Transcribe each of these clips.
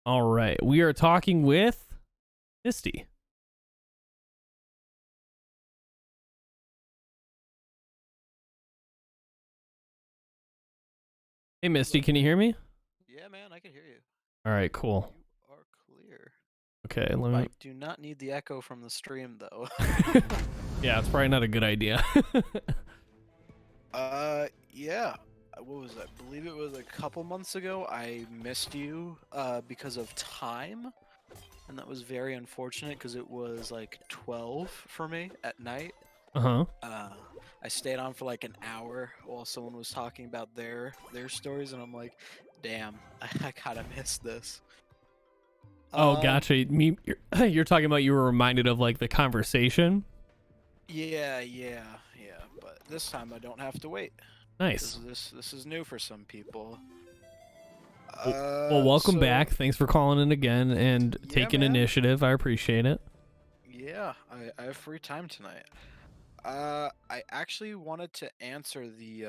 All right, we are talking with Misty. Hey, Misty, can you hear me? Yeah, man, I can hear you. All right, cool. You are clear. Okay, let I me. do not need the echo from the stream though. Yeah, it's probably not a good idea. Yeah. What was that? I believe it was a couple months ago. I missed you because of time, and that was very unfortunate because it was like 12 for me at night. Uh huh. Uh, I stayed on for like an hour while someone was talking about their stories, and I'm like, damn, I kind of missed this. Oh, Um, gotcha. You're talking about you were reminded of like the conversation. yeah. But this time I don't have to wait. Because Nice. this is new for some people. Well, welcome So back. Thanks for calling in again and yeah, taking man. initiative. I appreciate it. Yeah, I have free time tonight. I actually wanted to answer the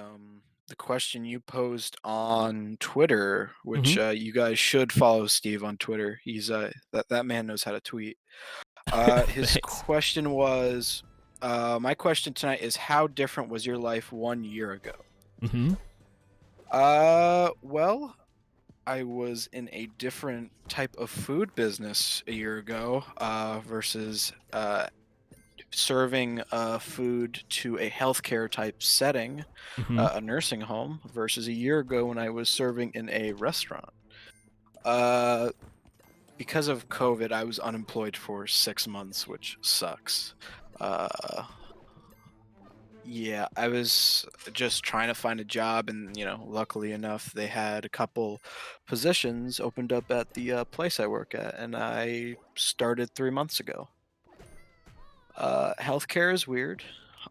question you posed on Twitter, Mm-hmm. which you guys should follow Steve on Twitter. He's that man knows how to tweet. His Thanks. question was, my question tonight is, how different was your life 1 year ago? Mm-hmm. Well, I was in a different type of food business a year ago versus serving food to a healthcare type setting, Mm-hmm. a nursing home, versus a year ago when I was serving in a restaurant. Uh, because of COVID, I was unemployed for 6 months, which sucks. Uh, Yeah, I was just trying to find a job, and luckily enough, they had a couple positions opened up at the place I work at, and I started 3 months ago. Healthcare is weird.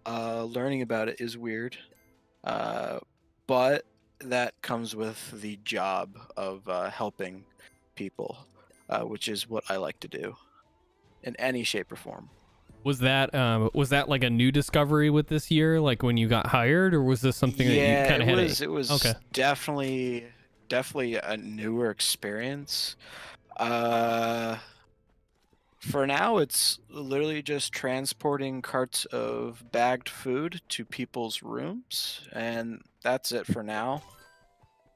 Learning about it is weird. Uh, but that comes with the job of helping people, which is what I like to do in any shape or form. Was that like a new discovery with this year, like when you got hired, or was this something that you Yeah, kind it of had a? was it was Okay. definitely a newer experience. Uh for now it's literally just transporting carts of bagged food to people's rooms, and that's it for now.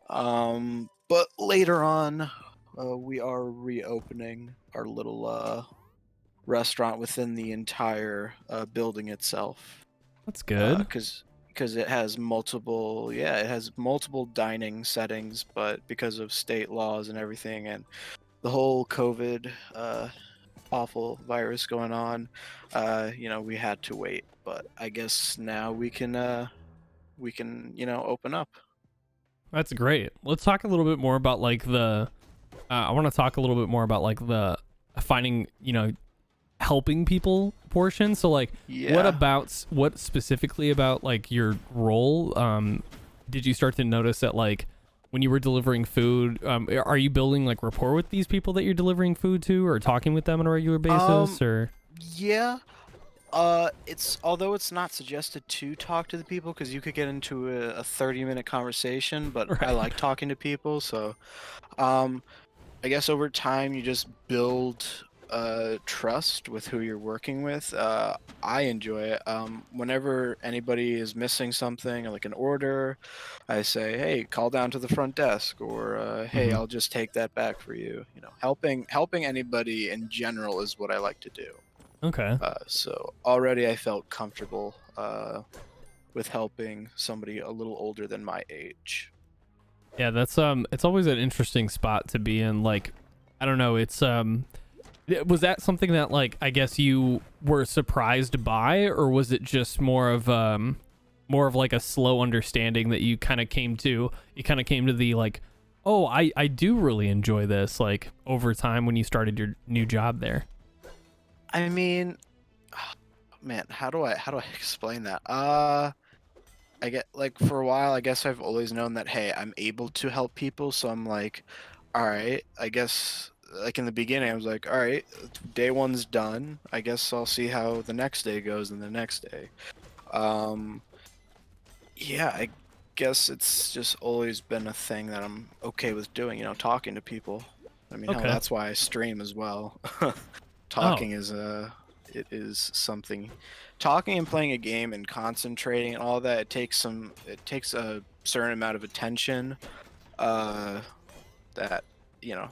But later on, we are reopening our little restaurant within the entire building itself. That's good. Because it has multiple dining settings, but because of state laws and everything, and the whole COVID awful virus going on, we had to wait. But I guess now we can open up. That's great. Let's talk a little bit more about like the. I want to talk a little bit more about like the finding, helping people portion. So like, Yeah. what specifically about like your role? Did you start to notice that like when you were delivering food, are you building like rapport with these people that you're delivering food to, or talking with them on a regular basis, Um. or? Yeah. It's although it's not suggested to talk to the people because you could get into a 30-minute conversation, but I Right. like talking to people, so um, I guess over time you just build trust with who you're working with. I enjoy it. Whenever anybody is missing something, like an order, I say, "Hey, call down to the front desk," or "Hey, Mm-hmm. I'll just take that back for you." Helping anybody in general is what I like to do. Okay. So already I felt comfortable with helping somebody a little older than my age. Yeah, that's it's always an interesting spot to be in. Like, I don't know, was that something that like I guess you were surprised by, or was it just more of like a slow understanding that you kind of came to the like, oh, I do really enjoy this like over time when you started your new job there. I mean, man, how do I explain that? I get like for a while, I guess I've always known that hey, I'm able to help people, so I'm like, all right, I guess like in the beginning I was like, all right, day one's done. I guess I'll see how the next day goes and the next day. Um, yeah, I guess it's just always been a thing that I'm okay with doing, talking to people. I mean, hell, Okay. that's why I stream as well. Oh, Talking is it is something. Talking and playing a game and concentrating and all that, it takes a certain amount of attention. Uh, that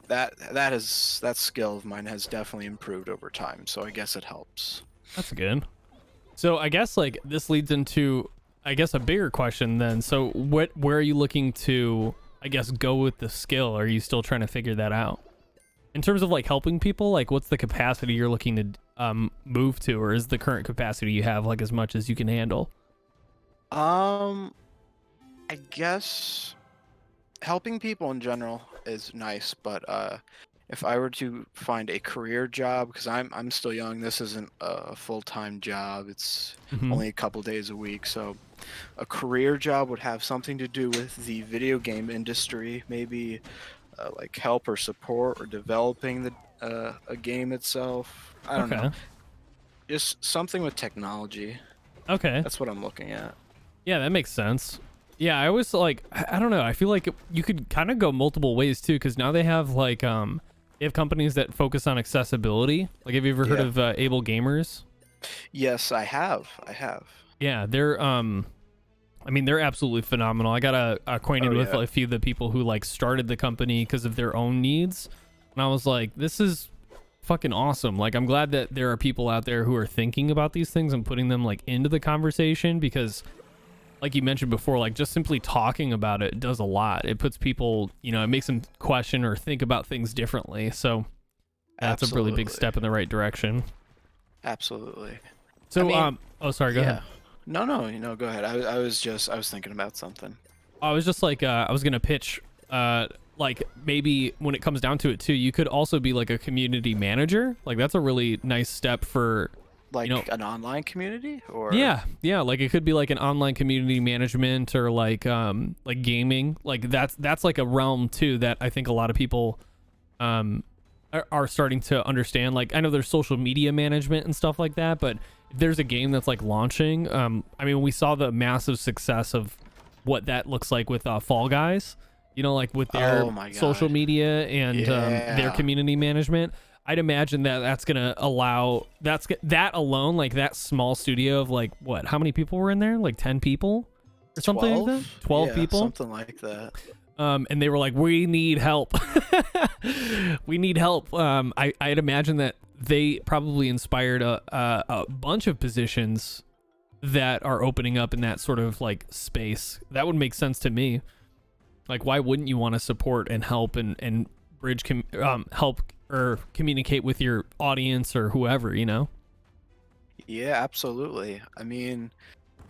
that skill of mine has definitely improved over time. So I guess it helps. that's good. So I guess like this leads into I guess a bigger question then. So where are you looking to I guess go with the skill? Are you still trying to figure that out? In terms of like helping people, like what's the capacity you're looking to move to, or is the current capacity you have like as much as you can handle? Um, I guess helping people in general is nice, but if I were to find a career job, because I'm still young, this isn't a full-time job. It's Hmm. only a couple days a week, so a career job would have something to do with the video game industry, maybe like help or support or developing the a game itself. I don't know, Okay. just something with technology. Okay. That's what I'm looking at. Yeah, that makes sense. Yeah, I always like I don't know. I feel like you could kind of go multiple ways too, because now they have like they have companies that focus on accessibility. Like, have you ever heard Yeah. of Able Gamers? Yes, I have. I have. Yeah, they're I mean they're absolutely phenomenal. I got acquainted Oh with yeah. a few of the people who like started the company because of their own needs, and I was like, this is fucking awesome. Like, I'm glad that there are people out there who are thinking about these things and putting them like into the conversation, because like you mentioned before, like just simply talking about it does a lot. It puts people, you know, it makes them question or think about things differently. So that's a really big Absolutely. step in the right direction. Absolutely. I So mean, oh sorry, go ahead. yeah. No, no, go ahead. I was thinking about something. I was just like I was gonna pitch like maybe when it comes down to it too, you could also be like a community manager. Like that's a really nice step for, you Like know, an online community or yeah, like it could be like an online community management or like gaming. Like that's like a realm too that I think a lot of people are starting to understand. Like I know there's social media management and stuff like that, but if there's a game that's like launching, I mean we saw the massive success of what that looks like with Fall Guys, you know, like with their oh my social god. media and their Yeah. community management. I'd imagine that that's gonna allow that alone, like that small studio of like what, how many people were in there, like 10 people or something like that, 12? 12 Yeah, people. something like that. And they were like, we need help. We need help. I'd imagine that they probably inspired a bunch of positions that are opening up in that sort of like space. That would make sense to me. Like, why wouldn't you want to support and help and bridge help or communicate with your audience or whoever, you know? Yeah, absolutely. I mean,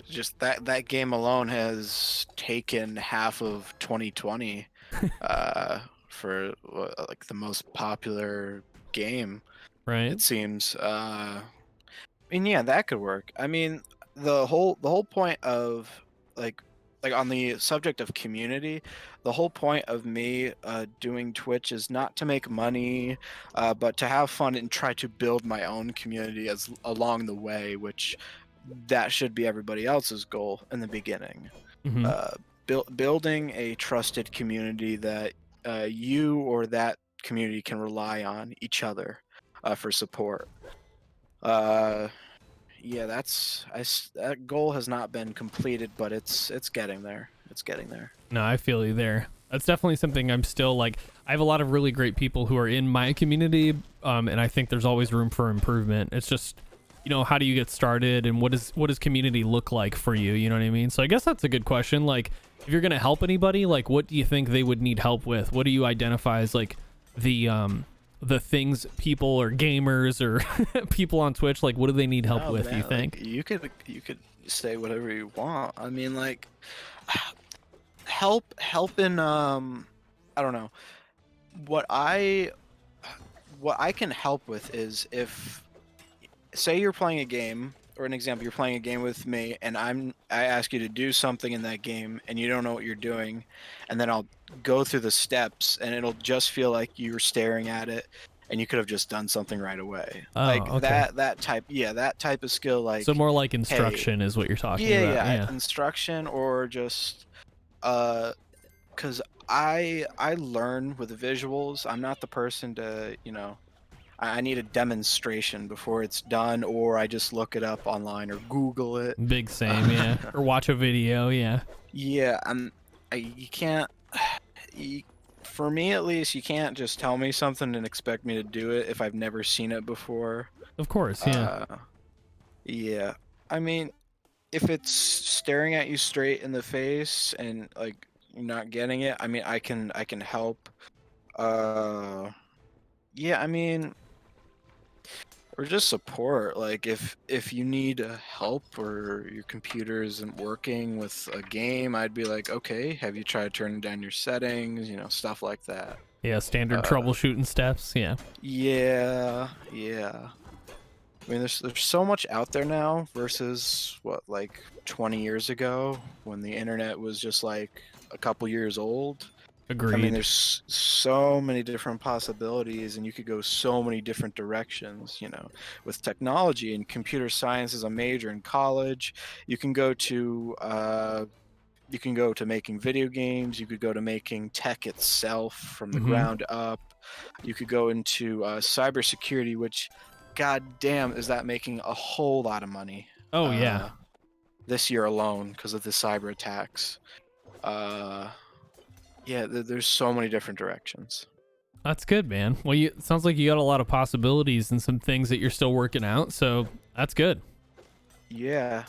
just that game alone has taken half of 2020 for like the most popular game, Right. it seems. And yeah, that could work. I mean, the whole point of like on the subject of community, the whole point of me doing Twitch is not to make money, but to have fun and try to build my own community as along the way, which that should be everybody else's goal in the beginning. Hmm. Uh, building a trusted community that you or that community can rely on each other for support. Uh, yeah, that goal has not been completed, but it's getting there. It's getting there. No, I feel you there. That's definitely something I'm still like. I have a lot of really great people who are in my community, and I think there's always room for improvement. It's just, you know, how do you get started, and what does community look like for you? You know what I mean? So I guess that's a good question. Like, if you're gonna help anybody, like, what do you think they would need help with? What do you identify as like the things people or gamers or people on Twitch, like, what do they need help Oh with? Do you man, like think? you could say whatever you want. I mean, like help in I don't know. What I what I can help with is if say you're playing a game or an example you're playing a game with me and I ask you to do something in that game and you don't know what you're doing and then I'll go through the steps and it'll just feel like you're staring at it and you could have just done something right away. Like Oh, okay. that type of skill So like more like hey, instruction is what you're talking yeah, about. yeah, Yeah. instruction or just uh cuz I learn with the visuals. I'm not the person to, I need a demonstration before it's done, or I just look it up online or Google it. Big same, yeah. Or watch a video, yeah. Yeah, you can't. You, for me at least, you can't just tell me something and expect me to do it if I've never seen it before. Of course, yeah. Yeah. I mean, if it's staring at you straight in the face and like you're not getting it, I mean, I can help. Yeah, I mean, or just support. Like if you need help or your computer isn't working with a game, I'd be like, okay, have you tried turning down your settings? Stuff like that. Yeah, standard troubleshooting steps, yeah. Yeah, yeah. I mean, there's so much out there now versus what, like 20 years ago when the internet was just like a couple years old. Agreed. I mean, there's so many different possibilities, and you could go so many different directions. With technology and computer science as a major in college, you can go to making video games. You could go to making tech itself from the ground up. You could go into cybersecurity, which, god damn, is that making a whole lot of money. Oh yeah. This year alone because of the cyber attacks. Yeah, there's so many different directions. That's good, man. Well, it sounds like you got a lot of possibilities and some things that you're still working out, so that's good. Yeah.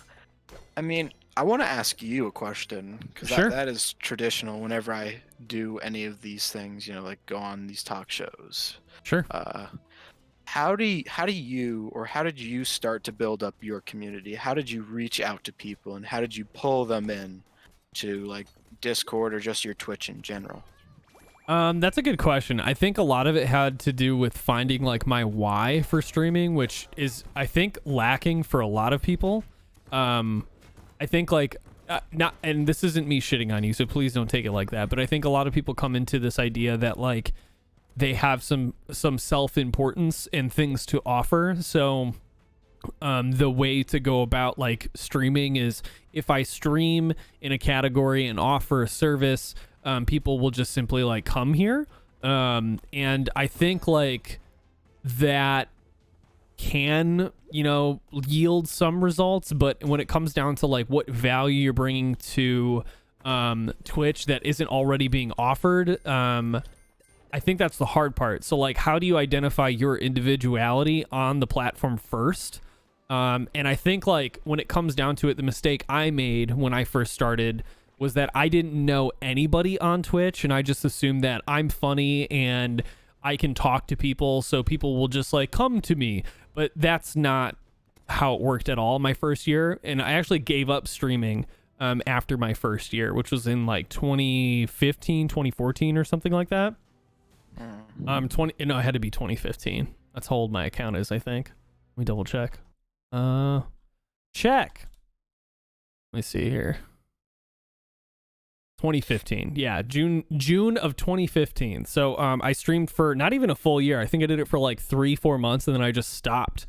I mean, I want to ask you a question because Sure. that is traditional whenever I do any of these things, like go on these talk shows. Sure. How did you start to build up your community? How did you reach out to people, and how did you pull them in to like Discord or just your Twitch in general? That's a good question. I think a lot of it had to do with finding like my why for streaming, which is I think lacking for a lot of people. I think like not, and this isn't me shitting on you, so please don't take it like that. But I think a lot of people come into this idea that like they have some self-importance and things to offer. So the way to go about like streaming is if I stream in a category and offer a service, people will just simply like come here. And I think like that can, yield some results, but when it comes down to like what value you're bringing to Twitch that isn't already being offered, I think that's the hard part. So like, how do you identify your individuality on the platform first? And I think like when it comes down to it, the mistake I made when I first started was that I didn't know anybody on Twitch, and I just assumed that I'm funny and I can talk to people, so people will just like come to me. But that's not how it worked at all my first year. And I actually gave up streaming after my first year, which was in like 2015, 2014 or something like that. It had to be 2015. That's how old my account is, I think. Let me double check. Check. Let me see here. 2015. Yeah, June of 2015. So I streamed for not even a full year. I think I did it for like 3-4 months, and then I just stopped.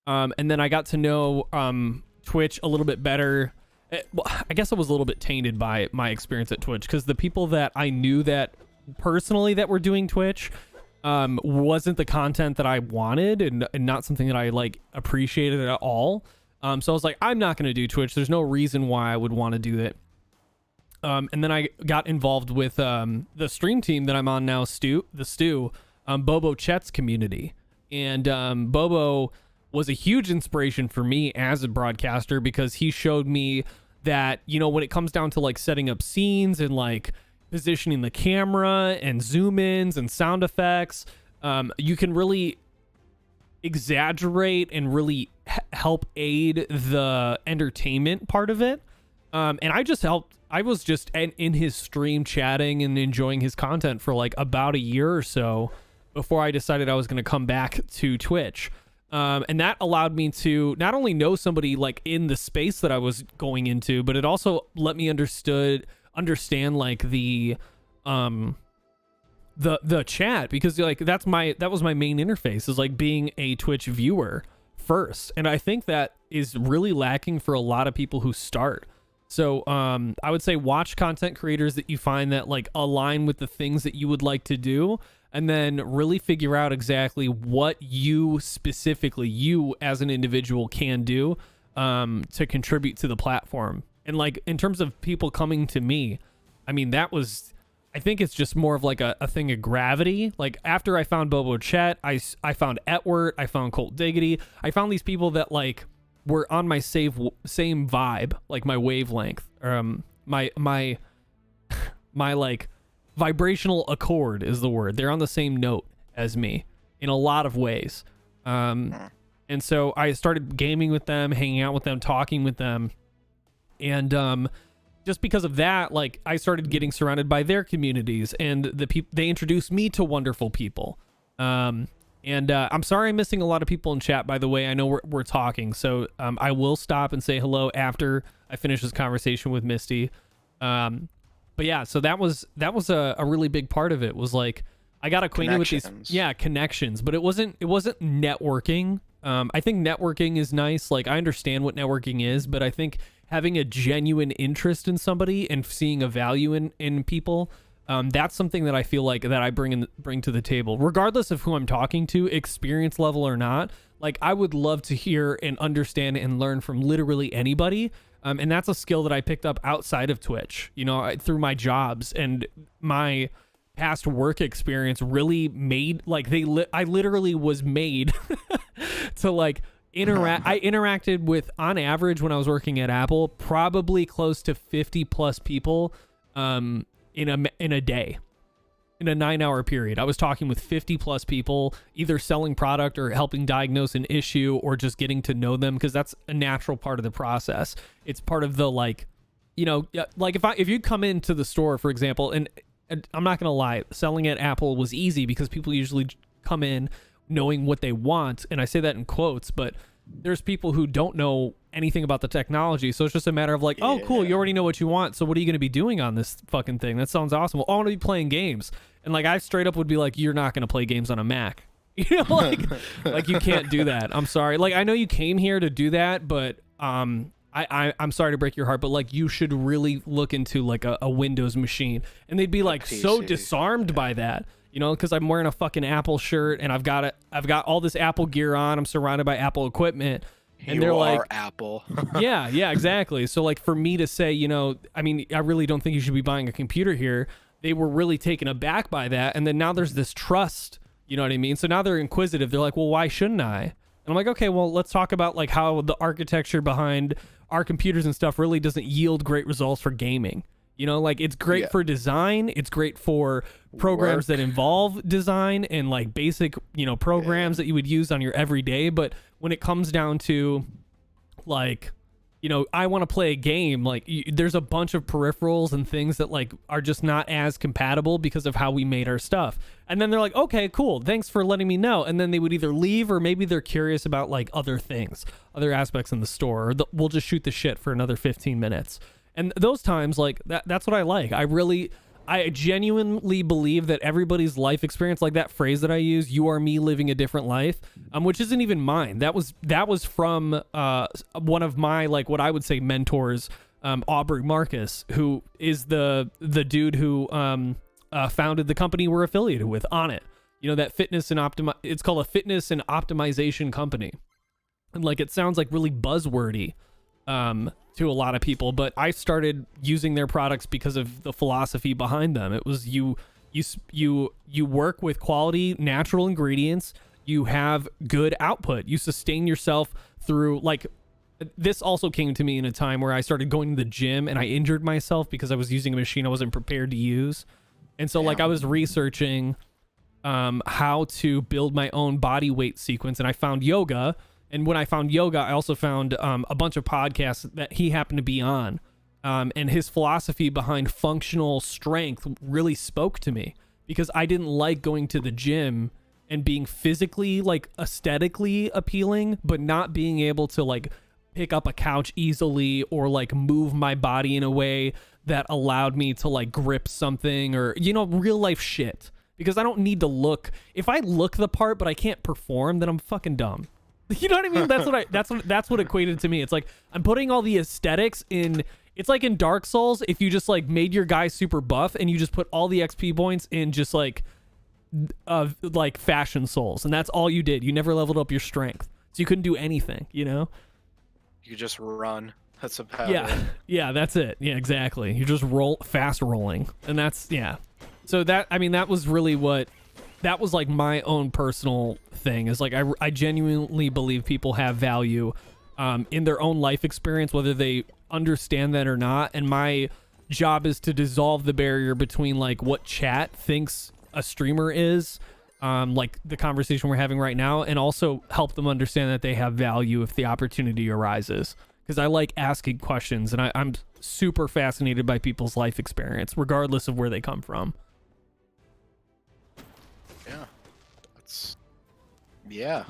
And then I got to know Twitch a little bit better. I guess I was a little bit tainted by my experience at Twitch, because the people that I knew that personally that were doing Twitch wasn't the content that I wanted, and not something that I like appreciated at all. So I was like, I'm not going to do Twitch. There's no reason why I would want to do that. And then I got involved with the stream team that I'm on now, Bobo Chet's community. And Bobo was a huge inspiration for me as a broadcaster, because he showed me that, when it comes down to like setting up scenes and like positioning the camera and zoom ins and sound effects, you can really exaggerate and really help aid the entertainment part of it. And I was just in his stream chatting and enjoying his content for like about a year or so before I decided I was going to come back to Twitch. And that allowed me to not only know somebody like in the space that I was going into, but it also let me understand like the chat, because like that was my main interface, is like being a Twitch viewer first. And I think that is really lacking for a lot of people who start. So I would say watch content creators that you find that like align with the things that you would like to do, and then really figure out exactly what you specifically, you as an individual, can do to contribute to the platform. And like in terms of people coming to me, I mean, I think it's just more of like a thing of gravity. Like after I found Bobo Chet, I found Etwert, I found Colt Diggity. I found these people that like were on my same vibe, like my wavelength, my like vibrational accord is the word. They're on the same note as me in a lot of ways. And so I started gaming with them, hanging out with them, talking with them. And just because of that, like I started getting surrounded by their communities, and the people, they introduced me to wonderful people. And I'm sorry I'm missing a lot of people in chat, by the way. I know we're talking, so I will stop and say hello after I finish this conversation with Mi1sty. But yeah, so that was a really big part of it, was like I got acquainted with these connections, but it wasn't networking. I think networking is nice. Like I understand what networking is, but I think having a genuine interest in somebody and seeing a value in people, that's something that I feel like that I bring to the table, regardless of who I'm talking to, experience level or not. Like I would love to hear and understand and learn from literally anybody. And that's a skill that I picked up outside of Twitch, you know, through my jobs and my past work experience really made like I literally was made to like interact. I interacted with, on average, when I was working at Apple, probably close to 50 plus people, in a day, in a 9-hour period. I was talking with 50 plus people, either selling product or helping diagnose an issue or just getting to know them, because that's a natural part of the process. It's part of the, like, you know, like if you come into the store, for example, and I'm not gonna lie, selling at Apple was easy because people usually come in knowing what they want, and I say that in quotes, but there's people who don't know anything about the technology, so it's just a matter of like, oh cool, you already know what you want, so what are you going to be doing on this fucking thing? That sounds awesome. Well, I want to be playing games. And like I straight up would be like, you're not going to play games on a Mac. You know, like you can't do that. I'm sorry. Like I know you came here to do that, but I'm sorry to break your heart, but like you should really look into like a Windows machine. And they'd be like so disarmed by that. You know, because I'm wearing a fucking Apple shirt and I've got all this Apple gear on. I'm surrounded by Apple equipment, and they're like, Apple. yeah, exactly. So like for me to say, you know, I mean, I really don't think you should be buying a computer here. They were really taken aback by that, and then now there's this trust. You know what I mean? So now they're inquisitive. They're like, well, why shouldn't I? And I'm like, okay, well, let's talk about like how the architecture behind our computers and stuff really doesn't yield great results for gaming. You know, like it's great for design. It's great for programs that involve design and like basic, you know, programs that you would use on your everyday. But when it comes down to like, you know, I want to play a game, like there's a bunch of peripherals and things that like are just not as compatible because of how we made our stuff. And then they're like, okay, cool, thanks for letting me know. And then they would either leave, or maybe they're curious about like other things, other aspects in the store, or we'll just shoot the shit for another 15 minutes. And those times, like, that's what I like. I genuinely believe that everybody's life experience, like that phrase that I use, you are me living a different life, which isn't even mine. That was from one of my, like, what I would say mentors, Aubrey Marcus, who is the dude who founded the company we're affiliated with, On It. You know, that it's called a fitness and optimization company. And, like, it sounds like really buzzwordy to a lot of people, but I started using their products because of the philosophy behind them. It was you work with quality natural ingredients, you have good output, you sustain yourself through, like, this also came to me in a time where I started going to the gym and I injured myself because I was using a machine I wasn't prepared to use. And so like I was researching how to build my own body weight sequence, and I found yoga. And when I found yoga, I also found a bunch of podcasts that he happened to be on. And his philosophy behind functional strength really spoke to me, because I didn't like going to the gym and being physically, like, aesthetically appealing, but not being able to, like, pick up a couch easily or, like, move my body in a way that allowed me to, like, grip something, or, you know, real life shit. Because I don't need to look. If I look the part but I can't perform, then I'm fucking dumb. You know what I mean? That's what equated to me. It's like I'm putting all the aesthetics in it's like in Dark Souls, if you just like made your guy super buff and you just put all the XP points in just like fashion souls, and that's all you did. You never leveled up your strength, so you couldn't do anything, you know? You just run. That's about Yeah. it. Yeah, that's it. Yeah, exactly. You just fast rolling. And that's, yeah. So that, I mean, that was really that was like my own personal thing, is like I genuinely believe people have value in their own life experience, whether they understand that or not. And my job is to dissolve the barrier between like what chat thinks a streamer is, like the conversation we're having right now, and also help them understand that they have value if the opportunity arises. Because I like asking questions, and I'm super fascinated by people's life experience, regardless of where they come from. Yeah, that's yeah.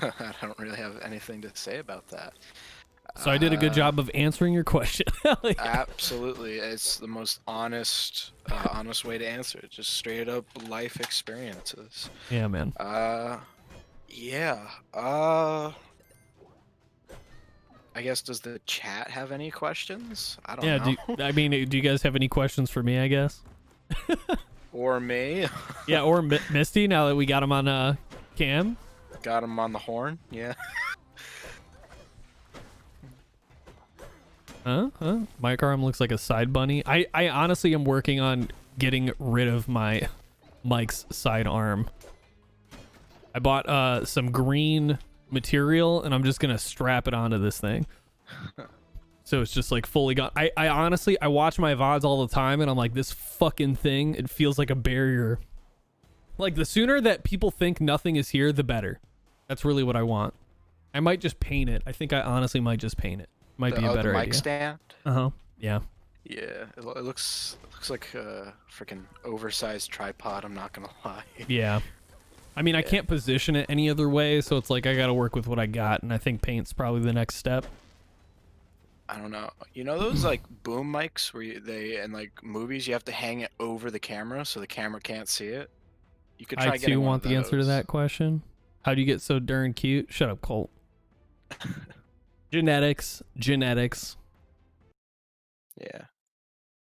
I don't really have anything to say about that. So I did a good job of answering your question. Like, Absolutely, it's the most honest way to answer it. Just straight up life experiences. yeah, man. Yeah. I guess, does the chat have any questions? I don't know. Do you guys have any questions for me, I guess? Or me. Yeah, or Misty, now that we got him on cam. Got him on the horn, yeah. Huh? My arm looks like a side bunny. I honestly am working on getting rid of my Mike's side arm. I bought some green material, and I'm just gonna strap it onto this thing. So it's just like fully gone. I honestly, I watch my VODs all the time, and I'm like, this fucking thing, it feels like a barrier. Like, the sooner that people think nothing is here, the better. That's really what I want. I might just paint it. I think I honestly might just paint it. Might be a better the idea. mic stand? Yeah. Yeah, it looks like a freaking oversized tripod, I'm not gonna lie. Yeah. I mean, I can't position it any other way, so it's like I gotta work with what I got, and I think paint's probably the next step. I don't know. You know those like boom mics where in like movies you have to hang it over the camera so the camera can't see it? You could try I getting too one want of the answer to those. that question. How do you get so darn cute? Shut up, Colt. Genetics. Yeah.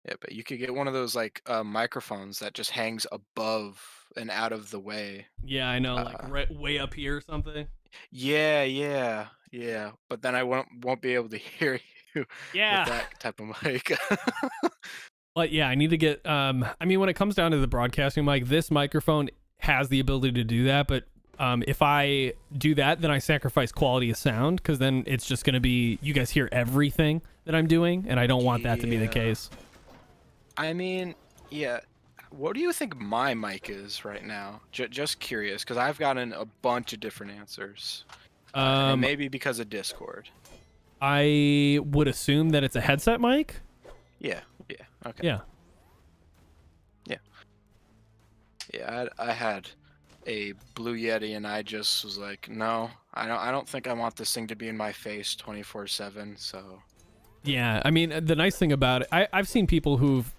Yeah, but you could get one of those like microphones that just hangs above and out of the way. Yeah, I know, like right way up here or something. Yeah. But then I won't be able to hear you Yeah. with that type of mic. But yeah, I need to get I mean, when it comes down to the broadcasting mic, this microphone has the ability to do that, but if I do that, then I sacrifice quality of sound, because then it's just going to be, you guys hear everything that I'm doing, and I don't want that to be the case. I mean, yeah. What do you think my mic is right now? Just curious, because I've gotten a bunch of different answers. And maybe because of Discord. I would assume that it's a headset mic. Yeah. Okay. Yeah. Yeah, I had a Blue Yeti, and I just was like, no, I don't think I want this thing to be in my face 24/7. So. Yeah, I mean, the nice thing about it, I've seen people who've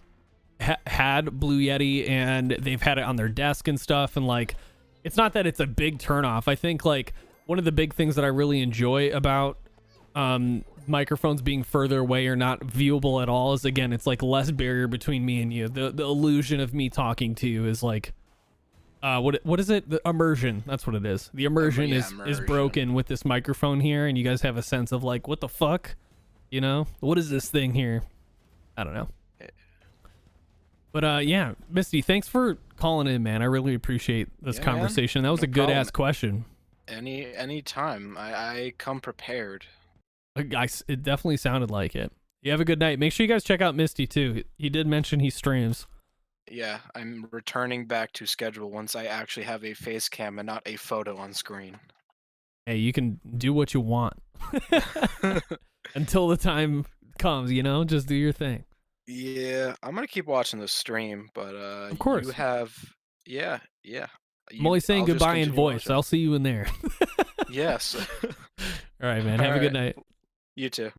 had Blue Yeti, and they've had it on their desk and stuff, and like, it's not that it's a big turnoff. I think like one of the big things that I really enjoy about microphones being further away or not viewable at all is, again, it's like less barrier between me and you. The illusion of me talking to you is like, what is it? The immersion. That's what it is. The immersion is broken with this microphone here, and you guys have a sense of like, what the fuck? You know, what is this thing here? I don't know. But yeah, Mi1sty, thanks for calling in, man. I really appreciate this conversation. That was a good ass question. Any time. I come prepared. It definitely sounded like it. You have a good night. Make sure you guys check out Mi1sty too. He did mention he streams. Yeah, I'm returning back to schedule once I actually have a face cam and not a photo on screen. Hey, you can do what you want until the time comes, you know? Just do your thing. Yeah, I'm gonna keep watching the stream, but of course. you have I'm only saying goodbye in voice. Watching. I'll see you in there. Yes. All right, man. Have a good night. You too.